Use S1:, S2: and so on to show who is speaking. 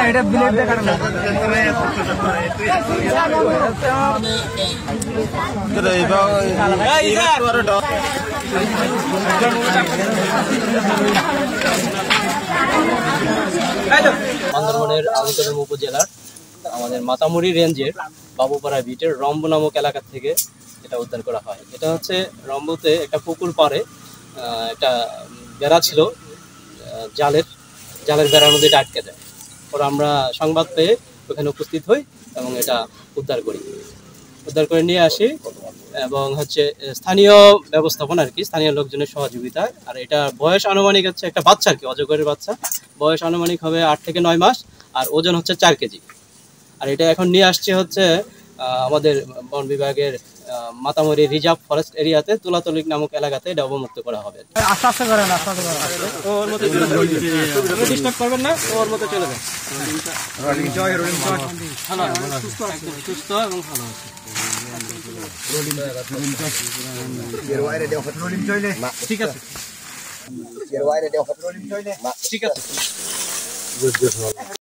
S1: এটা ব্লেড দিয়ে কাটা
S2: বান্দরবানের আদিকদম উপজেলার আমাদের মাতামুড়ি রেঞ্জের বাবুপাড়া বিটের রম্বু নামক এলাকা থেকে এটা উদ্ধার করা হয়। এটা হচ্ছে রম্বুতে একটা পুকুর পাড়ে একটা বেড়া ছিল, জালের বেড়ার মধ্যে এটা আটকে যায়। পরে আমরা সংবাদ পেয়ে ওখানে উপস্থিত হই এবং এটা উদ্ধার করে নিয়ে আসি এবং হচ্ছে স্থানীয় ব্যবস্থাপনা আর কি, স্থানীয় লোকজনের সহযোগিতায়। আর এটা বয়স আনুমানিক হচ্ছে একটা বাচ্চা আর কি, অজগরের বাচ্চা, বয়স আনুমানিক হবে 8 থেকে 9 মাস আর ওজন হচ্ছে 4 কেজি। আর এটা এখন নিয়ে আসছে হচ্ছে আমাদের বন বিভাগের মাতামুড়ি রিজার্ভ ফরেস্ট এরিয়াতে তুলাতলি নামক এলাকাতে এটা অবমুক্ত করা হবে।
S1: আস্তে আস্তে করেন, আস্তে আস্তে করেন,
S2: ওর মধ্যে চলে যাবে, ডিস্টার্ব করবেন না, ওর মধ্যে চলে যাবে। সুস্থ এবং ভালো আছে। ঠিক আছে, ঠিক আছে।